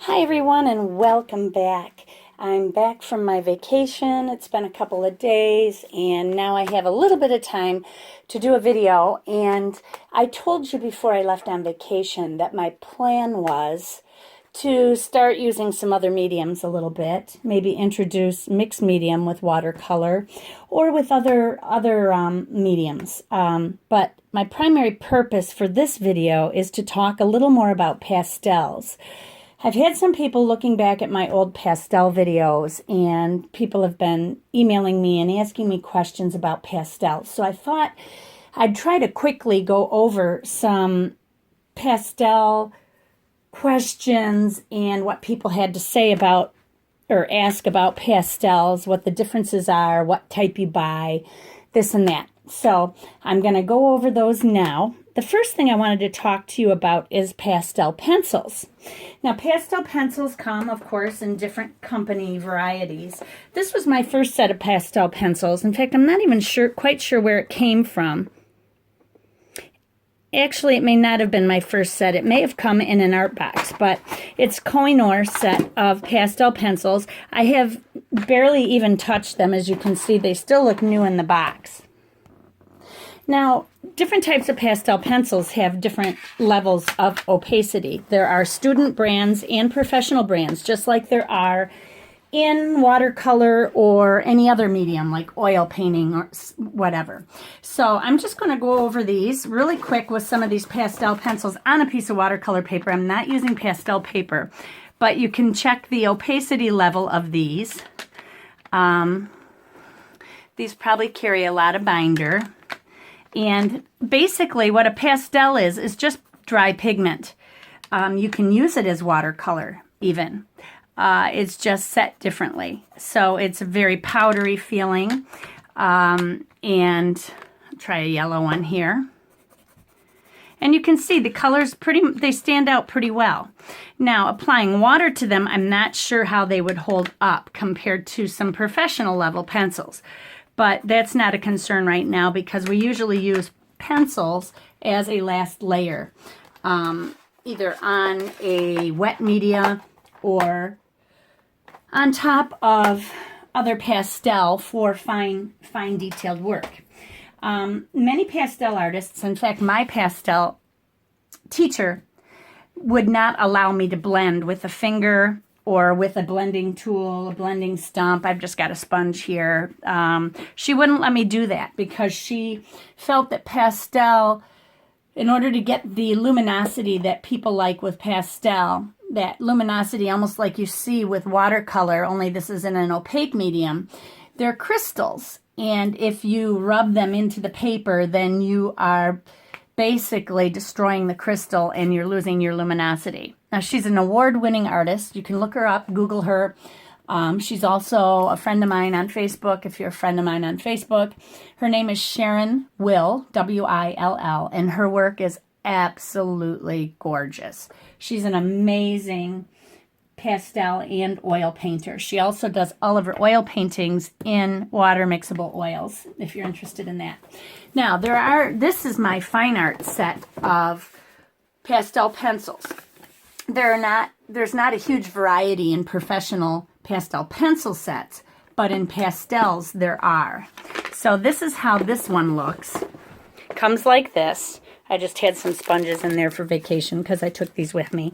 Hi everyone and welcome back. I'm back from my vacation. It's been a couple of days and now I have a little bit of time to do a video, and I told you before I left on vacation that my plan was to start using some other mediums a little bit, maybe introduce mixed medium with watercolor or with other mediums. But my primary purpose for this video is to talk a little more about pastels. I've had some people looking back at my old pastel videos, and people have been emailing me and asking me questions about pastels. So I thought I'd try to quickly go over some pastel questions and what people had to say about or ask about pastels, what the differences are, what type you buy, this and that. So I'm going to go over those now. The first thing I wanted to talk to you about is pastel pencils. Now, pastel pencils come, of course, in different company varieties. This was my first set of pastel pencils. In fact, I'm not even quite sure where it came from. Actually, it may not have been my first set. It may have come in an art box, but it's Kohinoor set of pastel pencils. I have barely even touched them. As you can see, they still look new in the box. Now, different types of pastel pencils have different levels of opacity. There are student brands and professional brands, just like there are in watercolor or any other medium like oil painting or whatever. So I'm just going to go over these really quick with some of these pastel pencils on a piece of watercolor paper. I'm not using pastel paper, but you can check the opacity level of these. These probably carry a lot of binder. And basically what a pastel is just dry pigment. You can use it as watercolor even. It's just set differently. So it's a very powdery feeling. And I'll try a yellow one here. And you can see the colors they stand out pretty well. Now, applying water to them, I'm not sure how they would hold up compared to some professional level pencils. But that's not a concern right now because we usually use pencils as a last layer, either on a wet media or on top of other pastel for fine detailed work. Many pastel artists, in fact, my pastel teacher would not allow me to blend with a finger or with a blending tool, a blending stump. I've just got a sponge here. She wouldn't let me do that because she felt that pastel, in order to get the luminosity that people like with pastel, that luminosity almost like you see with watercolor, only this is in an opaque medium, they're crystals. And if you rub them into the paper, then you are basically destroying the crystal and you're losing your luminosity. Now, she's an award-winning artist. You can look her up, Google her. She's also a friend of mine on Facebook, if you're a friend of mine on Facebook. Her name is Sharon Will, W-I-L-L, and her work is absolutely gorgeous. She's an amazing pastel and oil painter. She also does all of her oil paintings in water mixable oils, if you're interested in that. Now, this is my fine art set of pastel pencils. There's not a huge variety in professional pastel pencil sets, but in pastels there are. So this is how this one looks. Comes like this. I just had some sponges in there for vacation because I took these with me.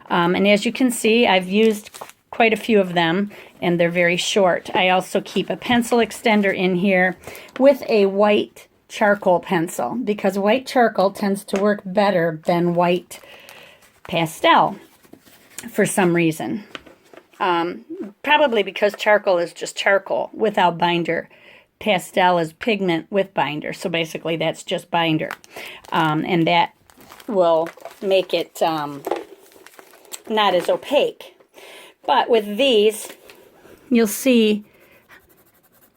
And as you can see, I've used quite a few of them, and they're very short. I also keep a pencil extender in here with a white charcoal pencil because white charcoal tends to work better than white pastel for some reason. Probably because charcoal is just charcoal without binder. Pastel is pigment with binder, so basically that's just binder. And that will make it not as opaque. But with these, you'll see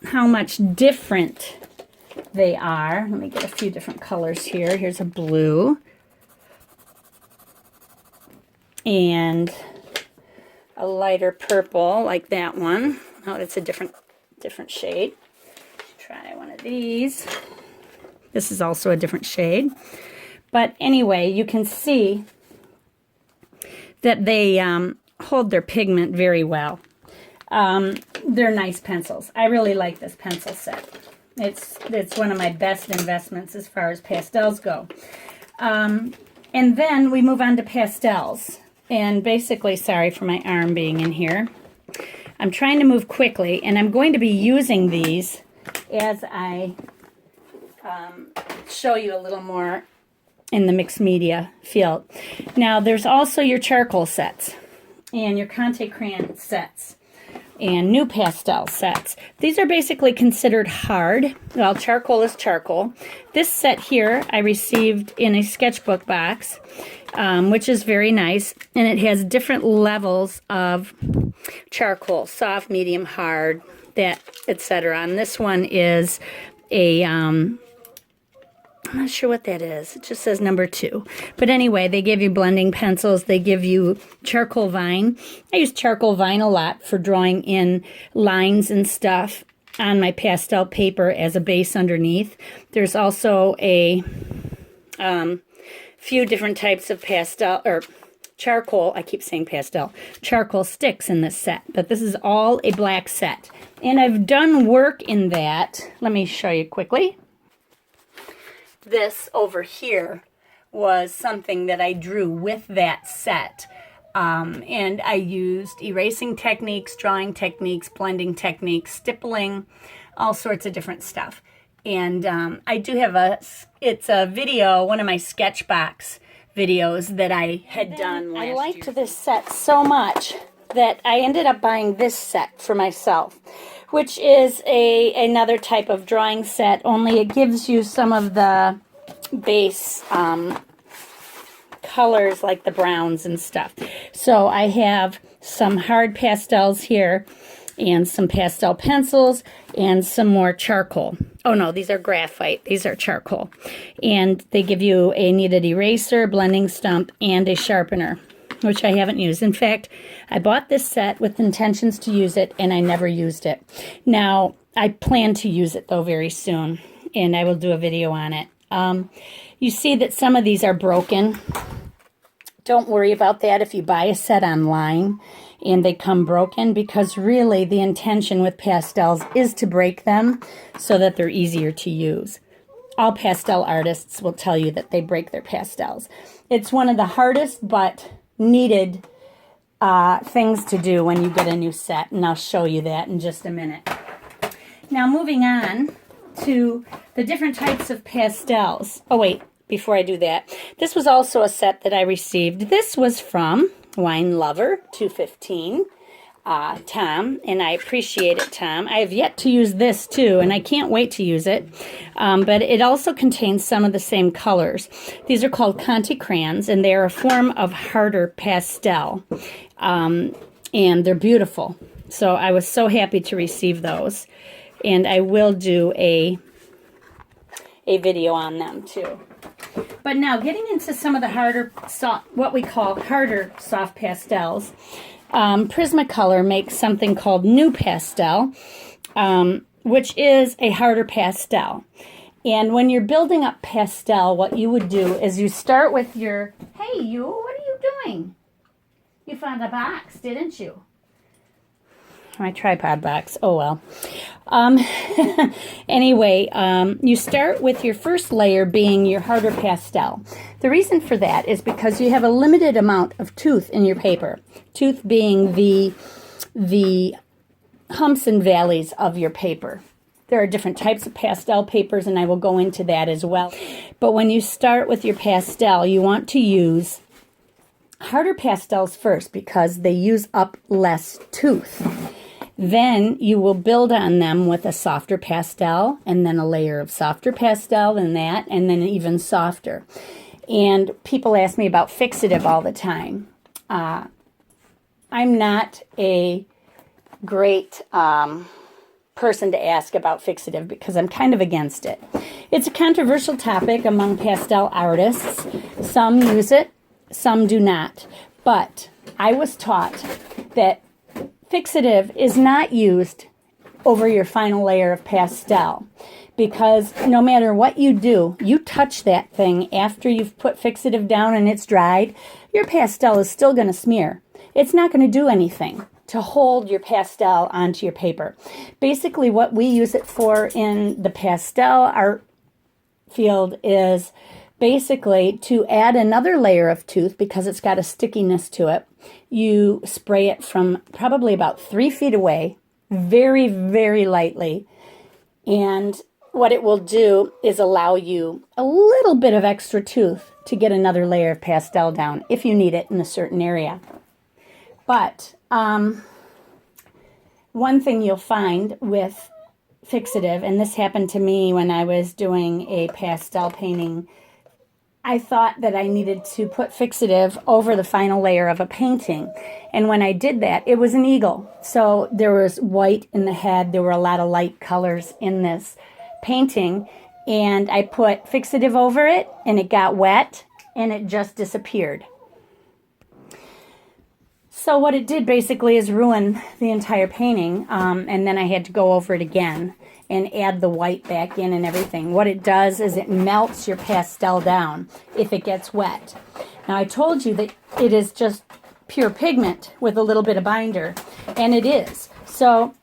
how much different they are. Let me get a few different colors here. Here's a blue. And a lighter purple like that one. Oh, it's a different shade. Try one of these. This is also a different shade. But anyway, you can see that they hold their pigment very well. They're nice pencils. I really like this pencil set. It's one of my best investments as far as pastels go. And then we move on to pastels. And basically, sorry for my arm being in here. I'm trying to move quickly, and I'm going to be using these as I show you a little more in the mixed media field. Now, there's also your charcoal sets and your Conte crayon sets and new pastel sets. These are basically considered hard. Well, charcoal is charcoal. This set here I received in a sketchbook box, which is very nice, and it has different levels of charcoal, soft, medium, hard, that, etc. And this one is a I'm not sure what that is. It just says number 2. But anyway, they give you blending pencils. They give you charcoal vine. I use charcoal vine a lot for drawing in lines and stuff on my pastel paper as a base underneath. There's also a few different types of pastel, or charcoal, I keep saying pastel, charcoal sticks in this set. But this is all a black set. And I've done work in that. Let me show you quickly. This over here was something that I drew with that set. And I used erasing techniques, drawing techniques, blending techniques, stippling, all sorts of different stuff. And I do have it's a video, one of my Sketchbox videos that I had done last year. I liked this set so much that I ended up buying this set for myself, which is another type of drawing set, only it gives you some of the base colors like the browns and stuff. So I have some hard pastels here and some pastel pencils and some more charcoal. Oh no, these are graphite. These are charcoal. And they give you a kneaded eraser, blending stump, and a sharpener, which I haven't used. In fact, I bought this set with intentions to use it, and I never used it. Now, I plan to use it, though, very soon, and I will do a video on it. You see that some of these are broken. Don't worry about that if you buy a set online and they come broken, because really the intention with pastels is to break them so that they're easier to use. All pastel artists will tell you that they break their pastels. It's one of the hardest but needed things to do when you get a new set, and I'll show you that in just a minute. Now moving on to the different types of pastels. Oh wait, before I do that, this was also a set that I received. This was from Wine Lover 215, Tom, and I appreciate it, Tom. I have yet to use this too, and I can't wait to use it, but it also contains some of the same colors. These are called Conte crayons, and they are a form of harder pastel, and they're beautiful. So I was so happy to receive those, and I will do a video on them too. But now, getting into some of the harder, what we call harder soft pastels, Prismacolor makes something called New Pastel, which is a harder pastel. And when you're building up pastel, what you would do is you start with your, hey, what are you doing? You found a box, didn't you? My tripod box. Oh, well. Anyway, you start with your first layer being your harder pastel. The reason for that is because you have a limited amount of tooth in your paper. Tooth being the humps and valleys of your paper. There are different types of pastel papers, and I will go into that as well. But when you start with your pastel, you want to use harder pastels first because they use up less tooth. Then you will build on them with a softer pastel, and then a layer of softer pastel, and that, and then even softer. And people ask me about fixative all the time. I'm not a great person to ask about fixative because I'm kind of against it. It's a controversial topic among pastel artists. Some use it, some do not. But I was taught that fixative is not used over your final layer of pastel, because no matter what you do, you touch that thing after you've put fixative down and it's dried, your pastel is still going to smear. it's not going to do anything to hold your pastel onto your paper. Basically, what we use it for in the pastel art field is basically to add another layer of tooth because it's got a stickiness to it. You spray it from probably about 3 feet away, very, very lightly. And what it will do is allow you a little bit of extra tooth to get another layer of pastel down if you need it in a certain area. But one thing you'll find with fixative, and this happened to me when I was doing a pastel painting, I thought that I needed to put fixative over the final layer of a painting. And when I did that, it was an eagle. So there was white in the head. There were a lot of light colors in this painting. And I put fixative over it, and it got wet, and it just disappeared. So what it did basically is ruin the entire painting. And then I had to go over it again and add the white back in and everything. What it does is it melts your pastel down if it gets wet. Now I told you that it is just pure pigment with a little bit of binder, and it is. So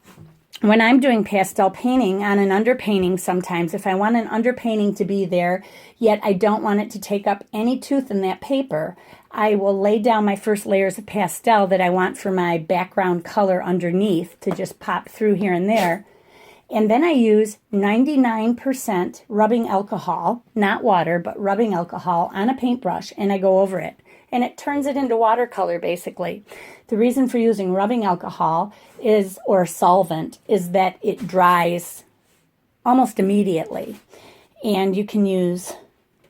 when I'm doing pastel painting on an underpainting sometimes, if I want an underpainting to be there, yet I don't want it to take up any tooth in that paper, I will lay down my first layers of pastel that I want for my background color underneath to just pop through here and there. And then I use 99% rubbing alcohol, not water, but rubbing alcohol on a paintbrush, and I go over it. And it turns it into watercolor, basically. The reason for using rubbing alcohol is, or solvent, is that it dries almost immediately. And you can use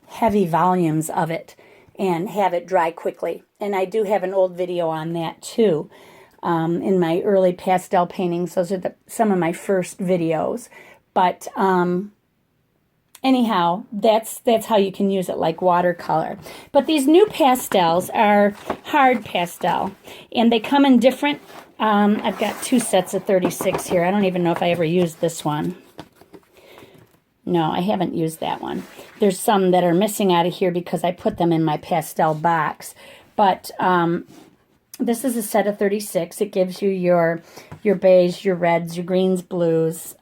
heavy volumes of it and have it dry quickly. And I do have an old video on that, too. In my early pastel paintings, those are some of my first videos. But anyhow, that's how you can use it, like watercolor. But these new pastels are hard pastel, and they come in different. I've got 2 sets of 36 here. I don't even know if I ever used this one. No, I haven't used that one. There's some that are missing out of here because I put them in my pastel box. But this is a set of 36. It gives you your beige, your reds, your greens, blues,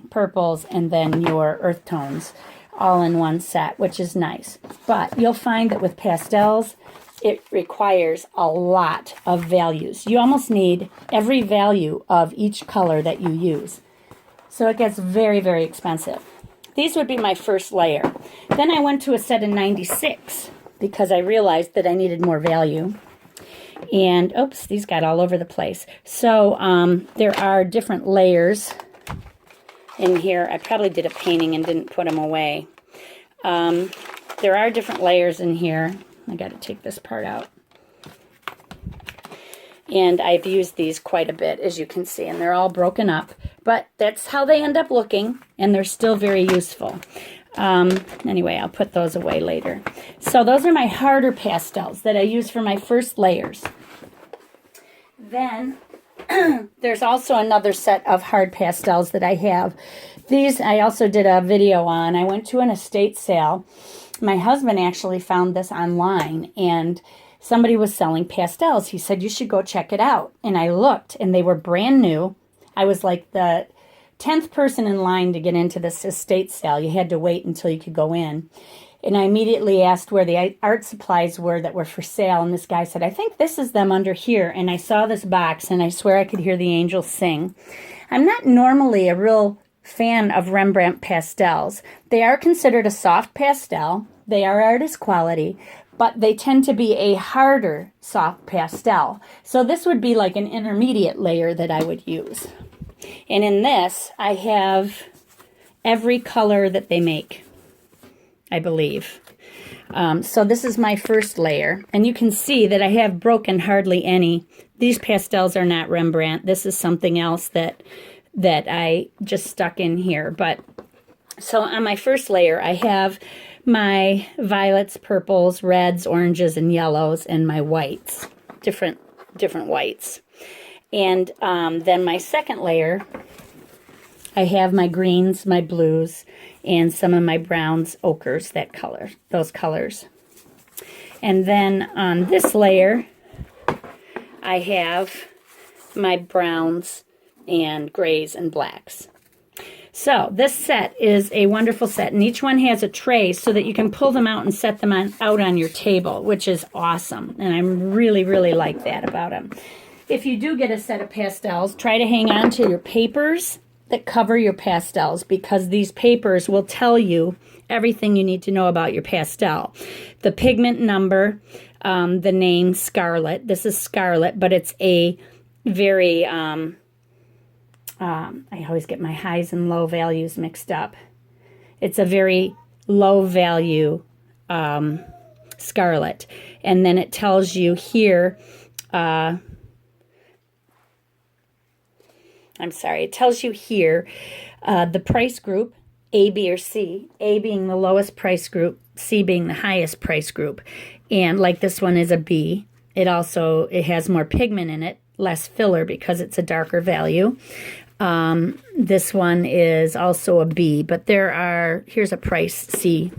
purples, and then your earth tones all in one set, which is nice. But you'll find that with pastels, it requires a lot of values. You almost need every value of each color that you use. So it gets very, very expensive. These would be my first layer. Then I went to a set of 96 because I realized that I needed more value. And, oops, these got all over the place. So there are different layers in here. I probably did a painting and didn't put them away. There are different layers in here. I got to take this part out. And I've used these quite a bit, as you can see, and they're all broken up. But that's how they end up looking, and they're still very useful. Anyway, I'll put those away later. So those are my harder pastels that I use for my first layers. Then there's also another set of hard pastels that I have. These I also did a video on. I went to an estate sale. My husband actually found this online, and somebody was selling pastels. He said, you should go check it out. And I looked, and they were brand new. I was like the 10th person in line to get into this estate sale. You had to wait until you could go in. And I immediately asked where the art supplies were that were for sale. And this guy said, I think this is them under here. And I saw this box, and I swear I could hear the angels sing. I'm not normally a real fan of Rembrandt pastels. They are considered a soft pastel. They are artist quality, but they tend to be a harder soft pastel. So this would be like an intermediate layer that I would use. And in this, I have every color that they make, I believe. So this is my first layer. And you can see that I have broken hardly any. These pastels are not Rembrandt. This is something else that I just stuck in here. But so on my first layer, I have my violets, purples, reds, oranges, and yellows, and my whites, different whites. And then my second layer, I have my greens, my blues, and some of my browns, ochres, those colors. And then on this layer, I have my browns and grays and blacks. So this set is a wonderful set, and each one has a tray so that you can pull them out and set them out on your table, which is awesome, and I really, really like that about them. If you do get a set of pastels, try to hang on to your papers that cover your pastels, because these papers will tell you everything you need to know about your pastel. The pigment number, the name Scarlet. This is Scarlet, but it's a very... I always get my highs and low values mixed up. It's a very low value Scarlet. And then it tells you here, it tells you here the price group, A, B, or C. A being the lowest price group, C being the highest price group. And like this one is a B. It has more pigment in it, less filler because it's a darker value. This one is also a B, but here's a price C,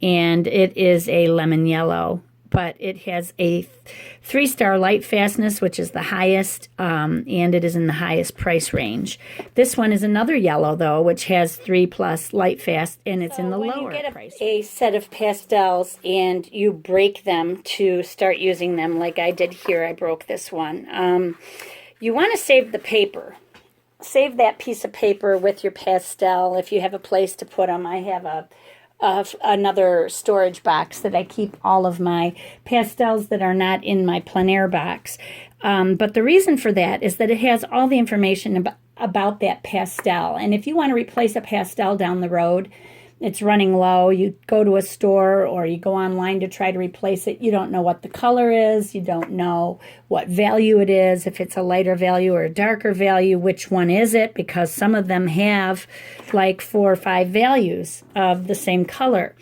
and it is a lemon yellow, but it has a 3-star light fastness, which is the highest, and it is in the highest price range. This one is another yellow, though, which has 3+ light fast, and it's in the lower price. A set of pastels and you break them to start using them, like I did here. I broke this one. You want to save the paper. Save that piece of paper with your pastel if you have a place to put them. I have another storage box that I keep all of my pastels that are not in my plein air box. But the reason for that is that it has all the information about that pastel. And if you want to replace a pastel down the road, it's running low, you go to a store or you go online to try to replace it, you don't know what the color is, you don't know what value it is, if it's a lighter value or a darker value, which one is it, because some of them have like 4 or 5 values of the same color.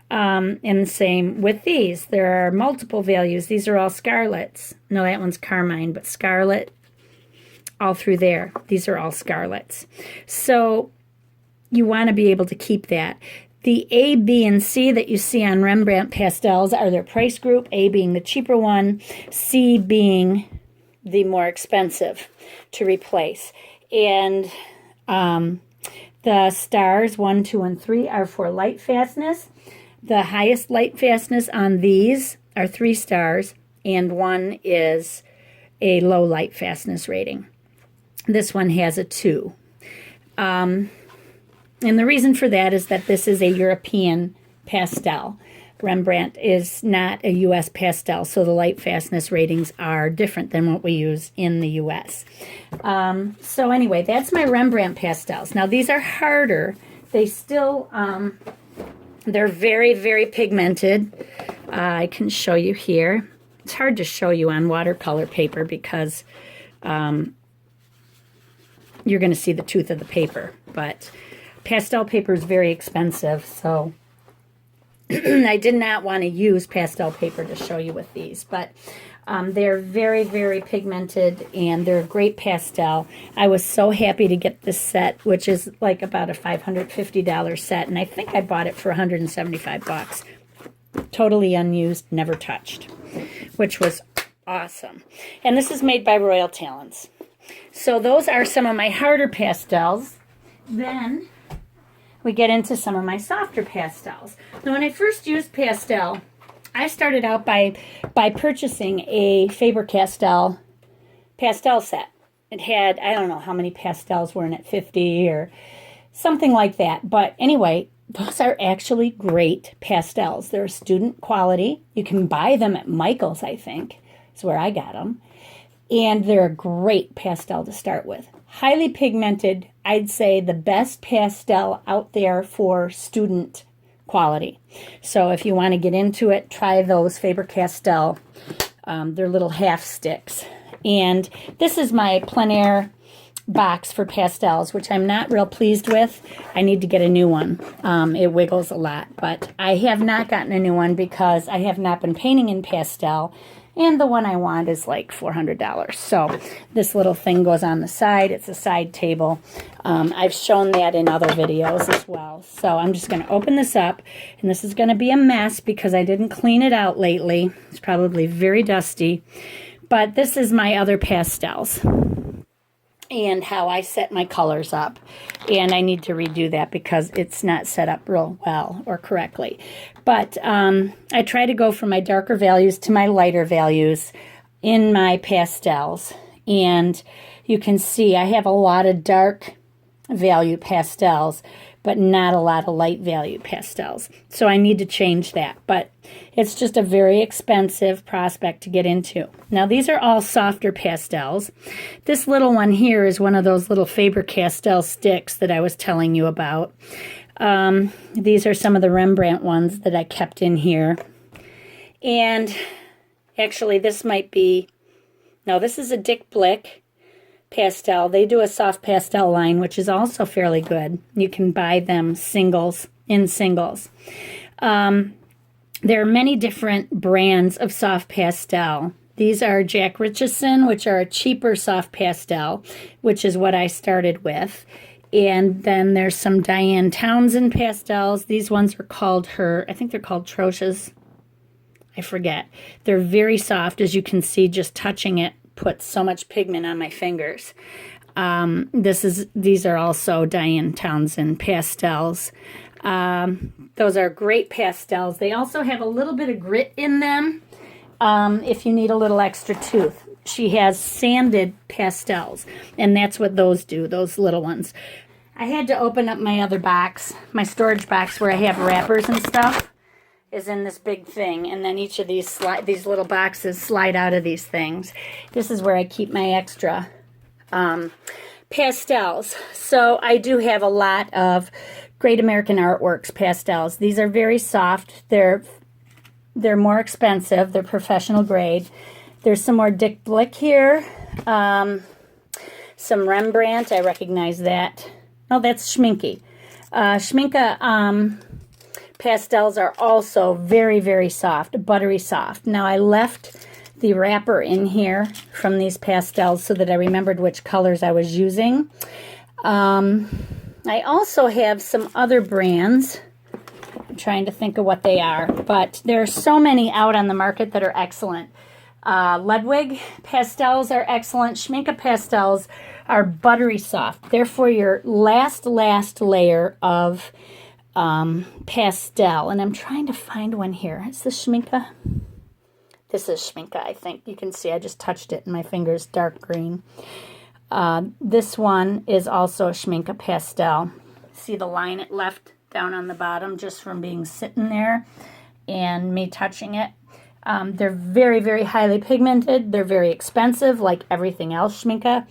And the same with these. There are multiple values. These are all scarlets. No, that one's carmine, but scarlet all through there. These are all scarlets. So you want to be able to keep that. The A, B, and C that you see on Rembrandt pastels are their price group, A being the cheaper one, C being the more expensive to replace. And the stars 1, 2, and 3 are for light fastness. The highest light fastness on these are 3 stars, and 1 is a low light fastness rating. This one has a 2. And the reason for that is that this is a European pastel. Rembrandt is not a U.S. pastel, so the light fastness ratings are different than what we use in the U.S. So anyway, that's my Rembrandt pastels. Now, these are harder. They still, they're very, very pigmented. I can show you here. It's hard to show you on watercolor paper because you're going to see the tooth of the paper, but pastel paper is very expensive, so I did not want to use pastel paper to show you with these, but they're very, very pigmented, and they're a great pastel. I was so happy to get this set, which is like about a $550 set, and I think I bought it for $175. Totally unused, never touched, which was awesome. And this is made by Royal Talents. So those are some of my harder pastels. Then we get into some of my softer pastels. Now, when I first used pastel, I started out by purchasing a Faber-Castell pastel set. It had, I don't know how many pastels were in it, 50 or something like that. But anyway, those are actually great pastels. They're student quality. You can buy them at Michael's, I think, is where I got them. And they're a great pastel to start with. Highly pigmented, I'd say the best pastel out there for student quality. So if you want to get into it, try those Faber-Castell. They're little half sticks. And this is my plein air box for pastels, which I'm not real pleased with. I need to get a new one. It wiggles a lot, but I have not gotten a new one because I have not been painting in pastel. And the one I want is like $400. So this little thing goes on the side. It's a side table. I've shown that in other videos as well. So I'm just going to open this up. And this is going to be a mess because I didn't clean it out lately. It's probably very dusty. But this is my other pastels and how I set my colors up. And I need to redo that because it's not set up real well or correctly. But I try to go from my darker values to my lighter values in my pastels. And you can see I have a lot of dark value pastels, but not a lot of light value pastels. So I need to change that. But it's just a very expensive prospect to get into. Now these are all softer pastels. This little one here is one of those little Faber-Castell sticks that I was telling you about. These are some of the Rembrandt ones that I kept in here. And actually this might be, no, this is a Dick Blick pastel. They do a soft pastel line, which is also fairly good. You can buy them in singles. There are many different brands of soft pastel. These are Jack Richardson, which are a cheaper soft pastel, which is what I started with. And then there's some Diane Townsend pastels. These ones are called I think they're called Troches. I forget. They're very soft, as you can see, just touching it puts so much pigment on my fingers. These are also Diane Townsend pastels. Those are great pastels. They also have a little bit of grit in them if you need a little extra tooth. She has sanded pastels, and that's what those do, those little ones. I had to open up my other box, my storage box where I have wrappers and stuff is in this big thing, and then each of these little boxes slide out of these things. This is where I keep my extra pastels. So I do have a lot of Great American Artworks pastels. These are very soft. They're more expensive. They're professional grade. There's some more Dick Blick here. Some Rembrandt. I recognize that. Oh, that's Schminke. Schminke pastels are also very, very soft, buttery soft. Now, I left the wrapper in here from these pastels so that I remembered which colors I was using. I also have some other brands. I'm trying to think of what they are, but there are so many out on the market that are excellent. Ludwig pastels are excellent. Schminke pastels are buttery soft. They're for your last layer of pastel. And I'm trying to find one here. Is this Schminke? This is Schminke, I think. You can see I just touched it and my finger's dark green. This one is also a Schminke pastel. See the line it left down on the bottom just from being sitting there and me touching it. They're very, very highly pigmented. They're very expensive, like everything else Schminke,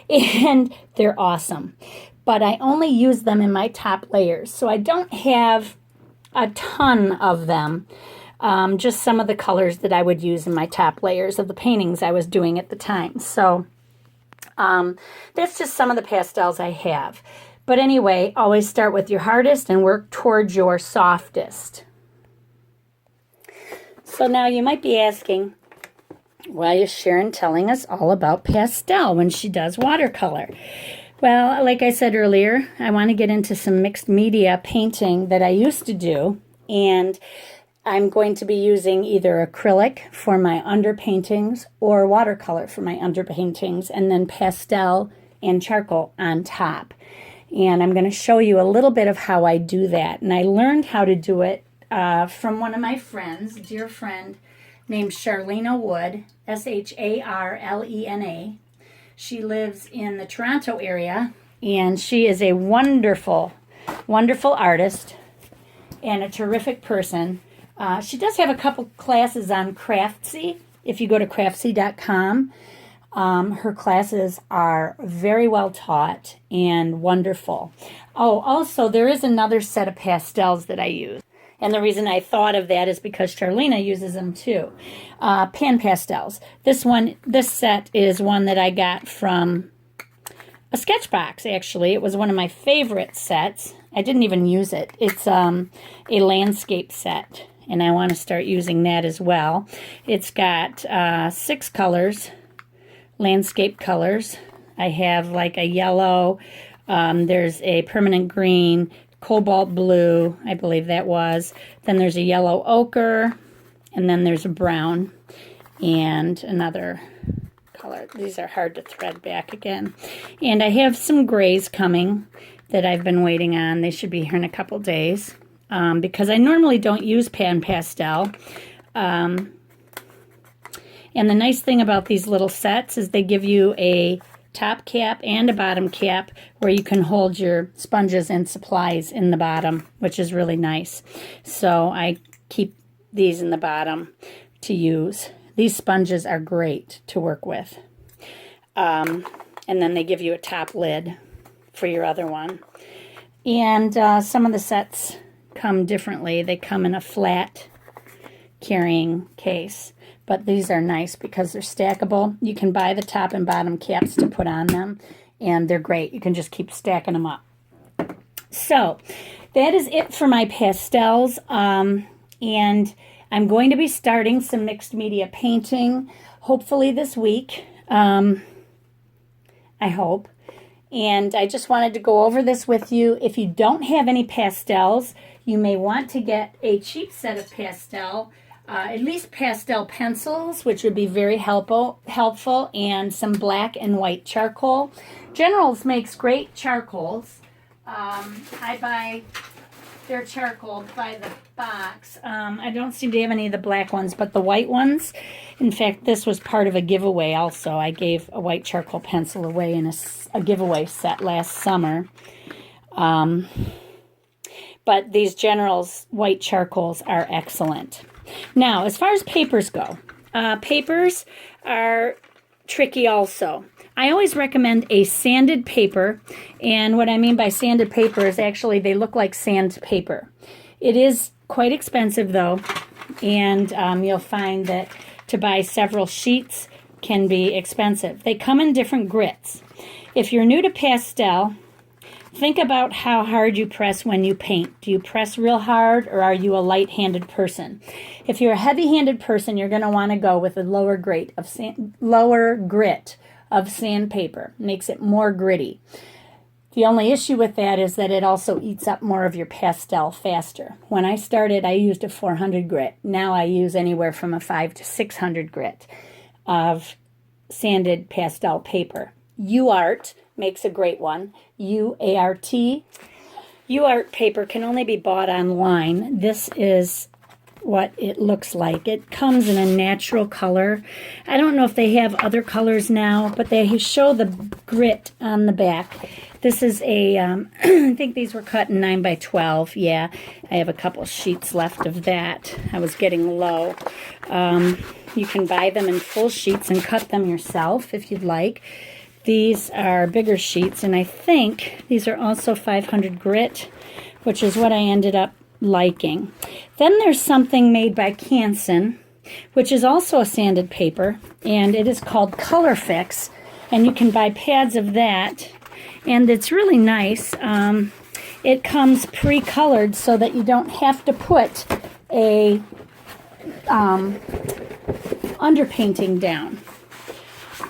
and they're awesome. But I only use them in my top layers, so I don't have a ton of them. Just some of the colors that I would use in my top layers of the paintings I was doing at the time. So that's just some of the pastels I have. But anyway, always start with your hardest and work towards your softest. So now you might be asking, why is Sharon telling us all about pastel when she does watercolor? Well, like I said earlier, I want to get into some mixed media painting that I used to do, and I'm going to be using either acrylic for my underpaintings or watercolor for my underpaintings, and then pastel and charcoal on top. And I'm going to show you a little bit of how I do that. And I learned how to do it from one of my friends, a dear friend named Charlena Wood, Sharlena. She lives in the Toronto area, and she is a wonderful, wonderful artist and a terrific person. She does have a couple classes on Craftsy. If you go to craftsy.com, her classes are very well taught and wonderful. Oh, also, there is another set of pastels that I use. And the reason I thought of that is because Charlena uses them too. Pan pastels. This set is one that I got from a Sketchbox, actually. It was one of my favorite sets. I didn't even use it. It's a landscape set, and I want to start using that as well. It's got 6 colors, landscape colors. I have like a yellow, there's a permanent green, cobalt blue, I believe that was. Then there's a yellow ochre, and then there's a brown, and another color. These are hard to thread back again. And I have some grays coming that I've been waiting on. They should be here in a couple days because I normally don't use pan pastel. And the nice thing about these little sets is they give you a top cap and a bottom cap where you can hold your sponges and supplies in the bottom, which is really nice. So I keep these in the bottom to use. These sponges are great to work with. And then they give you a top lid for your other one. And some of the sets come differently. They come in a flat carrying case. But these are nice because they're stackable. You can buy the top and bottom caps to put on them. And they're great. You can just keep stacking them up. So that is it for my pastels. And I'm going to be starting some mixed media painting, hopefully this week. I hope. And I just wanted to go over this with you. If you don't have any pastels, you may want to get a cheap set of pastel, at least pastel pencils, which would be very helpful, and some black and white charcoal. Generals makes great charcoals. I buy their charcoal by the box. I don't seem to have any of the black ones, but the white ones. In fact, this was part of a giveaway also. I gave a white charcoal pencil away in a giveaway set last summer. But these General's white charcoals are excellent. Now, as far as papers go, papers are tricky also. I always recommend a sanded paper, and what I mean by sanded paper is actually they look like sandpaper. It is quite expensive though, and you'll find that to buy several sheets can be expensive. They come in different grits. If you're new to pastel, think about how hard you press when you paint. Do you press real hard, or are you a light-handed person? If you're a heavy-handed person, you're going to want to go with a lower grit of sandpaper. Makes it more gritty. The only issue with that is that it also eats up more of your pastel faster. When I started, I used a 400 grit. Now I use anywhere from a 500 to 600 grit of sanded pastel paper. UArt makes a great one. UART. UArt paper can only be bought online. This is what it looks like. It comes in a natural color. I don't know if they have other colors now, but they show the grit on the back. This is a, I think these were cut in 9 by 12. Yeah, I have a couple sheets left of that. I was getting low. You can buy them in full sheets and cut them yourself if you'd like. These are bigger sheets, and I think these are also 500 grit, which is what I ended up liking. Then there's something made by Canson, which is also a sanded paper, and it is called Color Fix, and you can buy pads of that, and it's really nice. It comes pre-colored so that you don't have to put a underpainting down.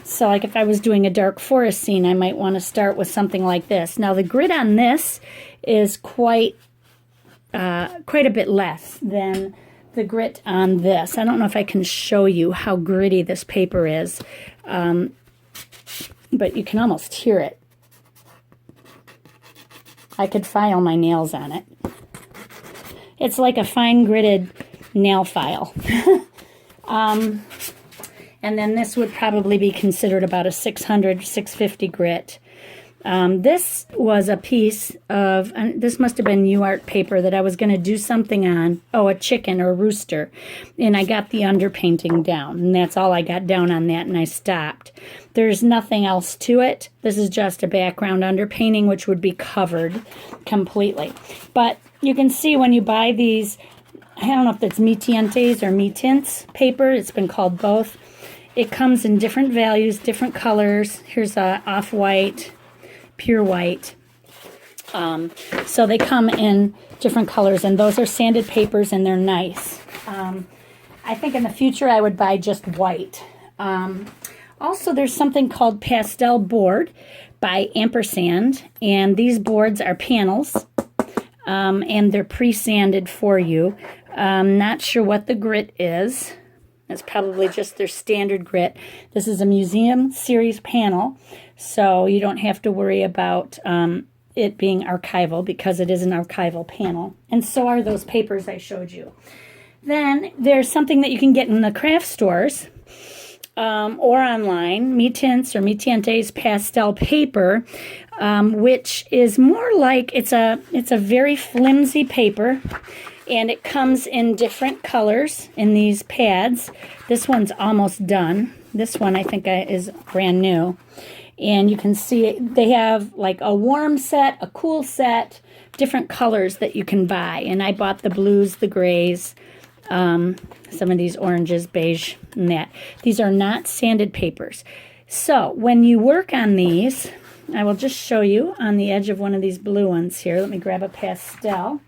So like if I was doing a dark forest scene, I might want to start with something like this. Now the grit on this is quite a bit less than the grit on this. I don't know if I can show you how gritty this paper is, but you can almost hear it. I could file my nails on it. It's like a fine gritted nail file. And then this would probably be considered about a 600, 650 grit. This was a piece of, this must have been UArt paper that I was going to do something on. Oh, a chicken or a rooster. And I got the underpainting down. And that's all I got down on that, and I stopped. There's nothing else to it. This is just a background underpainting, which would be covered completely. But you can see when you buy these, I don't know if it's Mi Tintes or Mi Tints paper. It's been called both. It comes in different values, different colors. Here's a off-white, pure white. So they come in different colors, and those are sanded papers, and they're nice. I think in the future I would buy just white. Also, there's something called Pastel Board by Ampersand, and these boards are panels, and they're pre-sanded for you. I'm not sure what the grit is. It's probably just their standard grit. This is a museum series panel, so you don't have to worry about it being archival because it is an archival panel. And so are those papers I showed you. Then there's something that you can get in the craft stores or online, Mi Tints or Mi Tiente's pastel paper, which is more like it's a very flimsy paper, and it comes in different colors in these pads. This one's almost done. This one I think is brand new. And you can see they have like a warm set, a cool set, different colors that you can buy. And I bought the blues, the grays, some of these oranges, beige, and that. These are not sanded papers. So when you work on these, I will just show you on the edge of one of these blue ones here. Let me grab a pastel.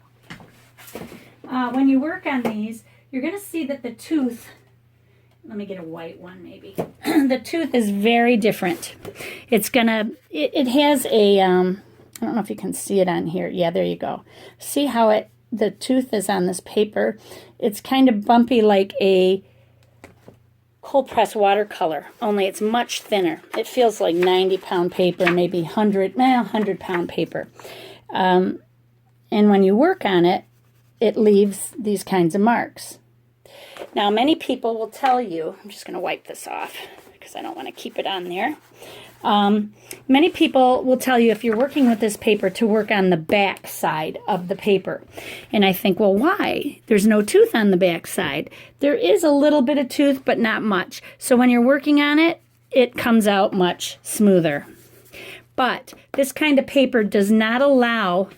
When you work on these, you're going to see that the tooth, let me get a white one maybe. The tooth is very different. It's it has a, I don't know if you can see it on here. Yeah, there you go. See how the tooth is on this paper? It's kind of bumpy like a cold press watercolor, only it's much thinner. It feels like 90-pound paper, maybe 100-pound paper. And when you work on it, it leaves these kinds of marks. Now, many people will tell you, I'm just going to wipe this off because I don't want to keep it on there. Many people will tell you if you're working with this paper to work on the back side of the paper. And I think, well, why? There's no tooth on the back side. There is a little bit of tooth, but not much. So when you're working on it, it comes out much smoother. But this kind of paper does not allow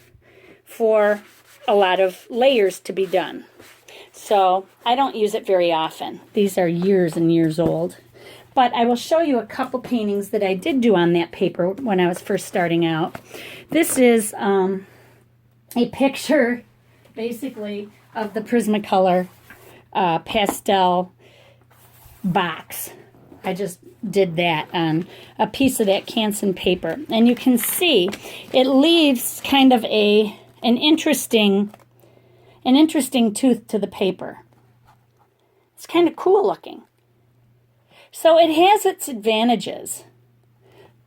for a lot of layers to be done. So I don't use it very often. These are years and years old. But I will show you a couple paintings that I did do on that paper when I was first starting out. This is a picture, basically, of the Prismacolor pastel box. I just did that on a piece of that Canson paper. And you can see it leaves kind of an interesting tooth to the paper. It's kind of cool looking. So it has its advantages,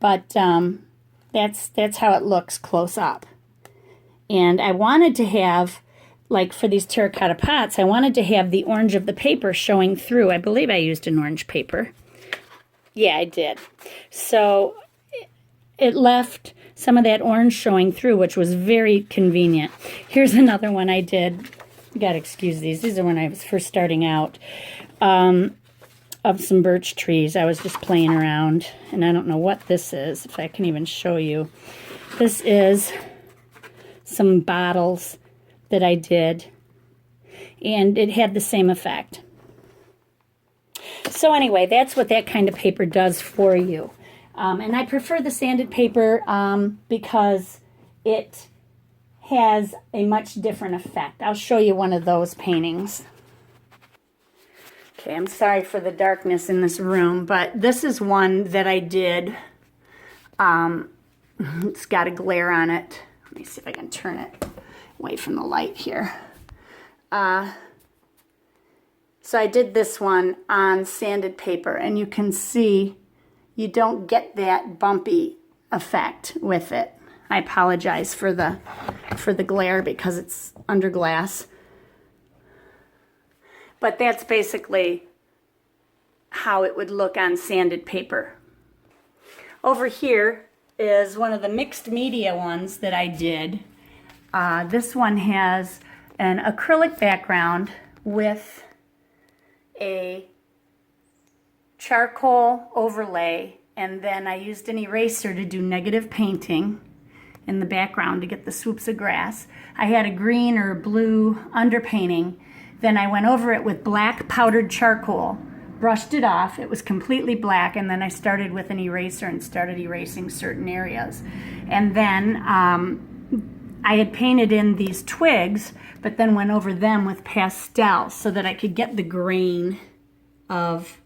but that's how it looks close up. And I wanted to have, like for these terracotta pots, I wanted to have the orange of the paper showing through. I believe I used an orange paper. Yeah, I did. So it left some of that orange showing through, which was very convenient. Here's another one I did. You gotta excuse these. These are when I was first starting out. Of some birch trees. I was just playing around, and I don't know what this is, if I can even show you. This is some bottles that I did, and it had the same effect. So anyway, that's what that kind of paper does for you. And I prefer the sanded paper because it has a much different effect. I'll show you one of those paintings. Okay, I'm sorry for the darkness in this room, but this is one that I did. It's got a glare on it. Let me see if I can turn it away from the light here. So I did this one on sanded paper, and you can see you don't get that bumpy effect with it. I apologize for the glare because it's under glass. But that's basically how it would look on sanded paper. Over here is one of the mixed media ones that I did. This one has an acrylic background with a charcoal overlay, and then I used an eraser to do negative painting in the background to get the swoops of grass. I had a green or blue underpainting. Then I went over it with black powdered charcoal, brushed it off. It was completely black, and then I started with an eraser and started erasing certain areas. And then I had painted in these twigs, but then went over them with pastel so that I could get the grain of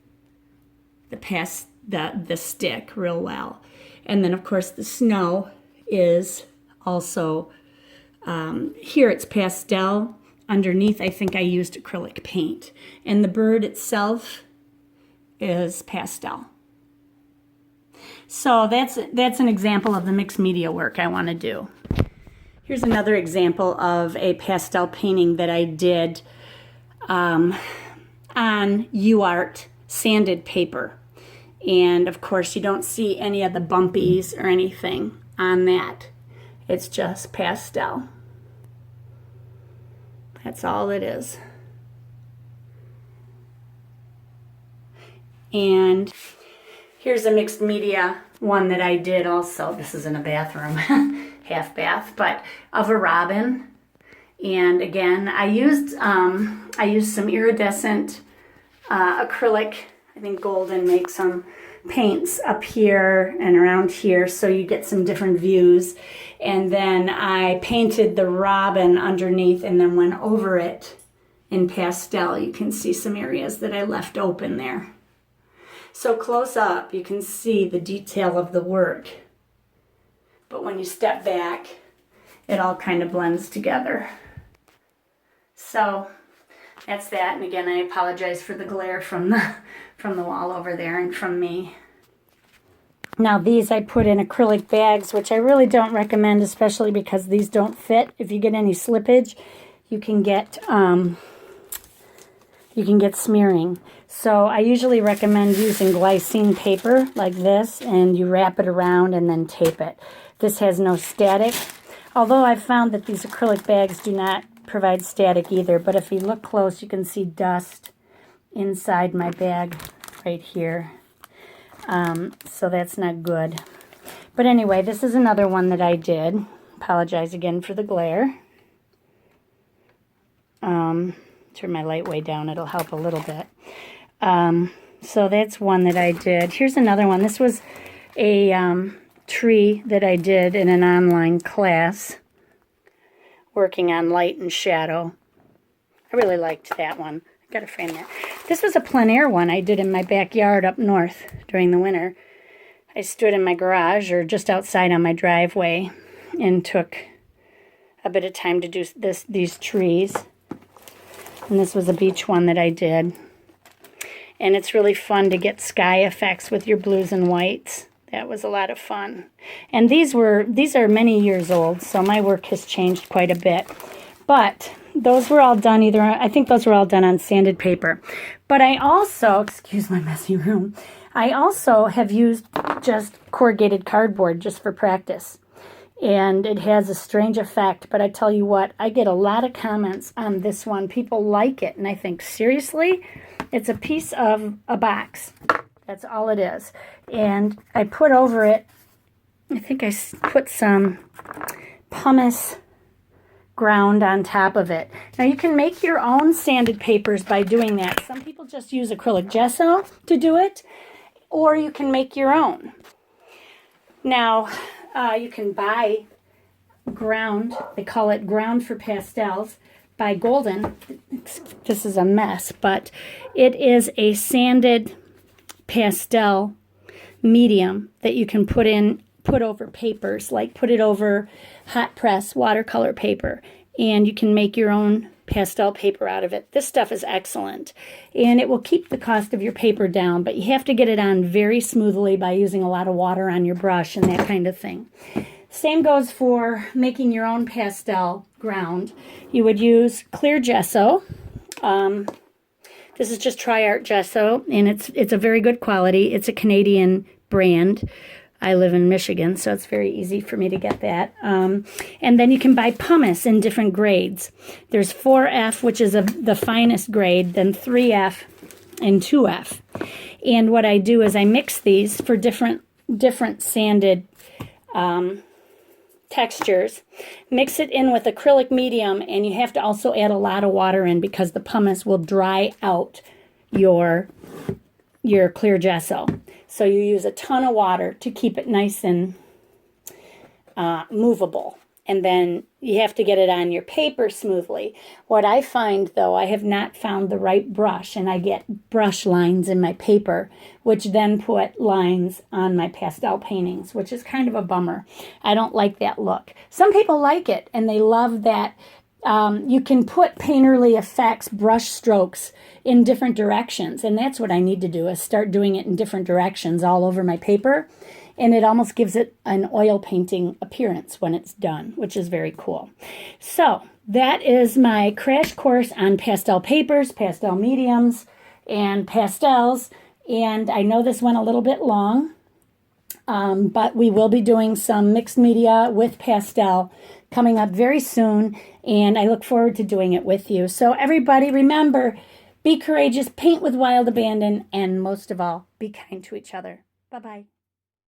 the stick real well. And then, of course, the snow is also, here it's pastel. underneath I think I used acrylic paint. And the bird itself is pastel. So that's an example of the mixed media work I want to do. Here's another example of a pastel painting that I did on UArt sanded paper. And of course you don't see any of the bumpies or anything on that. It's just pastel. That's all it is. And here's a mixed media one that I did also. This is in a bathroom, half bath, but of a robin. And again, I used some iridescent acrylic. I think Golden makes some paints up here and around here, so you get some different views. And then I painted the robin underneath and then went over it in pastel. You can see some areas that I left open there. So close up, you can see the detail of the work. But when you step back, it all kind of blends together. So that's that. And again, I apologize for the glare from the wall over there and from me. Now these I put in acrylic bags, which I really don't recommend, especially because these don't fit. If you get any slippage, you can get smearing. So I usually recommend using glycine paper like this, and you wrap it around and then tape it. This has no static, although I've found that these acrylic bags do not provide static either. But if you look close, you can see dust inside my bag right here. So that's not good. But anyway, this is another one that I did. Apologize again for the glare. Turn my light way down. It'll help a little bit. So that's one that I did. Here's another one. This was a tree that I did in an online class working on light and shadow. I really liked that one. I gotta frame that. This was a plein air one I did in my backyard up north during the winter. I stood in my garage or just outside on my driveway and took a bit of time to do these trees. And this was a beach one that I did. And it's really fun to get sky effects with your blues and whites. That was a lot of fun. And these are many years old, so my work has changed quite a bit. But those were all done I think those were all done on sanded paper. But I also, excuse my messy room, I also have used just corrugated cardboard just for practice. And it has a strange effect, but I tell you what, I get a lot of comments on this one. People like it, and I think, seriously? It's a piece of a box. That's all it is. And I put over it, I think I put some pumice ground on top of it. Now you can make your own sanded papers by doing that. Some people just use acrylic gesso to do it, or you can make your own. Now, you can buy ground, they call it ground for pastels, by Golden. This is a mess, but it is a sanded pastel medium that you can put over papers, like put it over hot press watercolor paper, and you can make your own pastel paper out of it. This stuff is excellent, and it will keep the cost of your paper down, but you have to get it on very smoothly by using a lot of water on your brush and that kind of thing. Same goes for making your own pastel ground. You would use clear gesso. This is just TriArt gesso, and it's a very good quality. It's a Canadian brand. I live in Michigan, so it's very easy for me to get that. And then you can buy pumice in different grades. There's 4F, which is the finest grade, then 3F and 2F. And what I do is I mix these for different sanded textures, mix it in with acrylic medium, and you have to also add a lot of water in because the pumice will dry out your clear gesso. So you use a ton of water to keep it nice and movable. And then you have to get it on your paper smoothly. What I find, though, I have not found the right brush, and I get brush lines in my paper, which then put lines on my pastel paintings, which is kind of a bummer. I don't like that look. Some people like it, and they love that You can put Painterly Effects brush strokes in different directions, and that's what I need to do, is start doing it in different directions all over my paper, and it almost gives it an oil painting appearance when it's done, which is very cool. So that is my crash course on pastel papers, pastel mediums, and pastels, and I know this went a little bit long, but we will be doing some mixed media with pastel coming up very soon, and I look forward to doing it with you. So everybody, remember, be courageous, paint with wild abandon, and most of all, be kind to each other. Bye-bye.